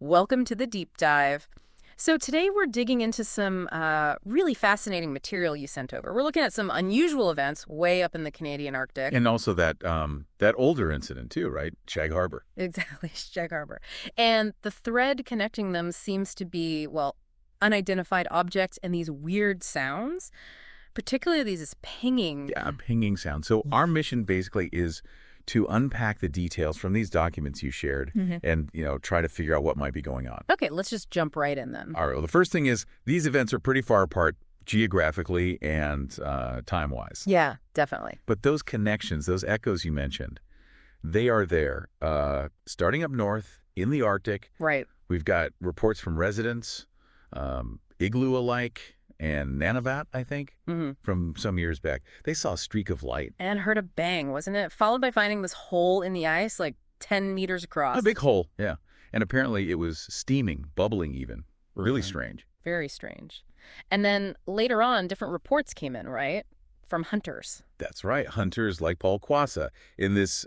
Welcome to the deep dive. So today we're digging into some really fascinating material you sent over. We're looking at some unusual events way up in the Canadian Arctic. And also that older incident too, right? Shag Harbor. Exactly, Shag Harbor. And the thread connecting them seems to be, well, unidentified objects and these weird sounds, particularly these pinging. Yeah, a pinging sound. So our mission basically is to unpack the details from these documents you shared Mhm. and, try to figure out what might be going on. Okay, let's just jump right in then. All right, well, the first thing is these events are pretty far apart geographically and time-wise. Yeah, definitely. But those connections, those echoes you mentioned, they are there. Starting up north in the Arctic, Right. we've got reports from residents, igloo-alike, and Nunavut, I think, Hmm. from some years back. They saw a streak of light. And heard a bang, wasn't it? Followed by finding this hole in the ice like 10 meters across. A big hole, yeah. And apparently it was steaming, bubbling even. Really strange. Very strange. And then later on, different reports came in, right? From hunters. That's right. Hunters like Paul Quassa in this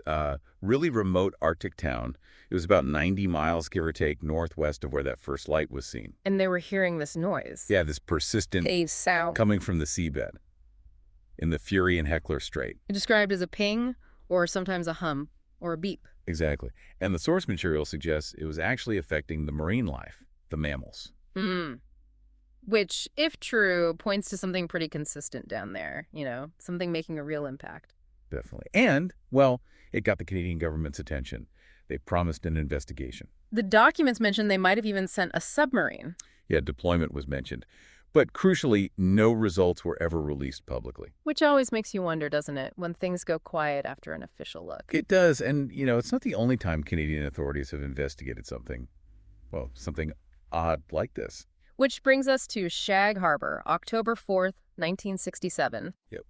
really remote Arctic town. It was about 90 miles, give or take, northwest of where that first light was seen. And they were hearing this noise. Yeah, this persistent A sound. coming from the seabed in the Fury and Heckler Strait. Described as a ping or sometimes a hum or a beep. Exactly. And the source material suggests it was actually affecting the marine life, the mammals. Mm. Which, if true, points to something pretty consistent down there, something making a real impact. Definitely. And, well, it got the Canadian government's attention. They promised an investigation. The documents mentioned they might have even sent a submarine. Yeah, deployment was mentioned. But crucially, no results were ever released publicly. Which always makes you wonder, doesn't it, when things go quiet after an official look? It does. And, it's not the only time Canadian authorities have investigated something odd like this. Which brings us to Shag Harbor, October 4th, 1967. Yep.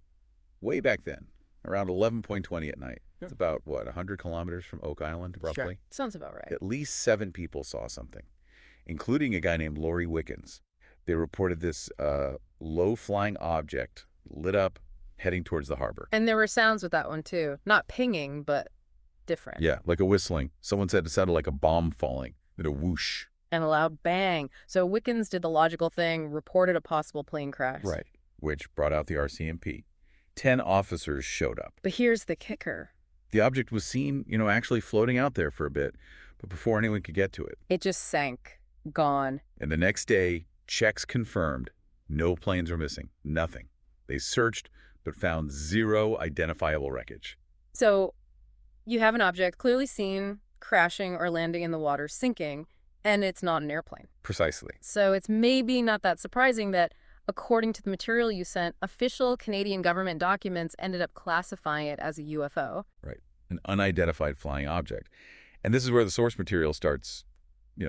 Way back then, around 11:20 at night. It's about, 100 kilometers from Oak Island, roughly? Sure. Sounds about right. At least 7 people saw something, including a guy named Laurie Wickens. They reported this low-flying object lit up, heading towards the harbor. And there were sounds with that one, too. Not pinging, but different. Yeah, like a whistling. Someone said it sounded like a bomb falling, then a whoosh. And a loud bang. So Wickens did the logical thing, reported a possible plane crash. Right, which brought out the RCMP. 10 officers showed up. But here's the kicker. The object was seen, actually floating out there for a bit, but before anyone could get to it. It just sank. Gone. And the next day, checks confirmed no planes were missing. Nothing. They searched, but found 0 identifiable wreckage. So you have an object clearly seen crashing or landing in the water, sinking, and it's not an airplane. Precisely. So it's maybe not that surprising that, according to the material you sent, official Canadian government documents ended up classifying it as a UFO. Right. An unidentified flying object. And this is where the source material starts,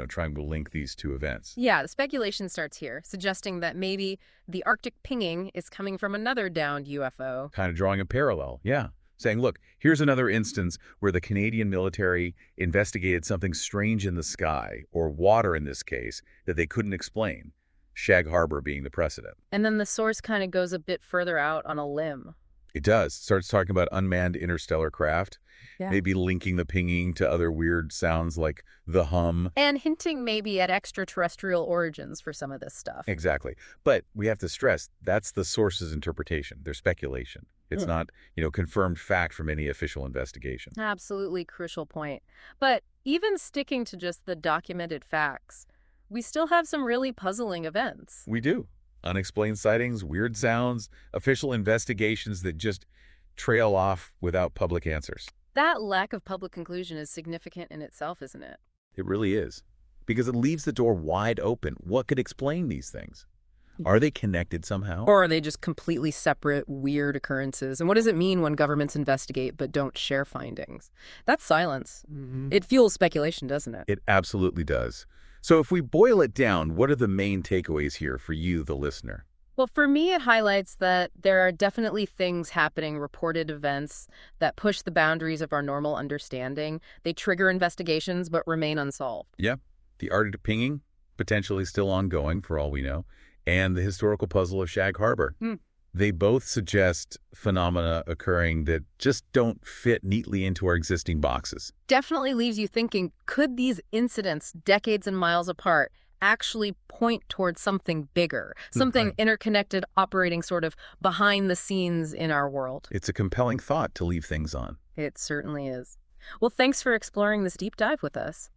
trying to link these two events. Yeah, the speculation starts here, suggesting that maybe the Arctic pinging is coming from another downed UFO. Kind of drawing a parallel, yeah. Saying, look, here's another instance where the Canadian military investigated something strange in the sky, or water in this case, that they couldn't explain. Shag Harbor being the precedent. And then the source kind of goes a bit further out on a limb. It does. Starts talking about unmanned interstellar craft, Yeah. maybe linking the pinging to other weird sounds like the hum. And hinting maybe at extraterrestrial origins for some of this stuff. Exactly. But we have to stress, that's the source's interpretation, their speculation. It's not, confirmed fact from any official investigation. Absolutely crucial point. But even sticking to just the documented facts, we still have some really puzzling events. We do. Unexplained sightings, weird sounds, official investigations that just trail off without public answers. That lack of public conclusion is significant in itself, isn't it? It really is. Because it leaves the door wide open. What could explain these things? Are they connected somehow? Or are they just completely separate, weird occurrences? And what does it mean when governments investigate but don't share findings? That's silence. It fuels speculation, doesn't it? It absolutely does. So if we boil it down, what are the main takeaways here for you, the listener? Well, for me, it highlights that there are definitely things happening, reported events, that push the boundaries of our normal understanding. They trigger investigations but remain unsolved. Yeah, the Arctic pinging, potentially still ongoing for all we know, and the historical puzzle of Shag Harbor. They both suggest phenomena occurring that just don't fit neatly into our existing boxes. Definitely leaves you thinking, could these incidents, decades and miles apart, actually point towards something bigger, something Right. interconnected, operating sort of behind the scenes in our world? It's a compelling thought to leave things on. It certainly is. Well, thanks for exploring this deep dive with us.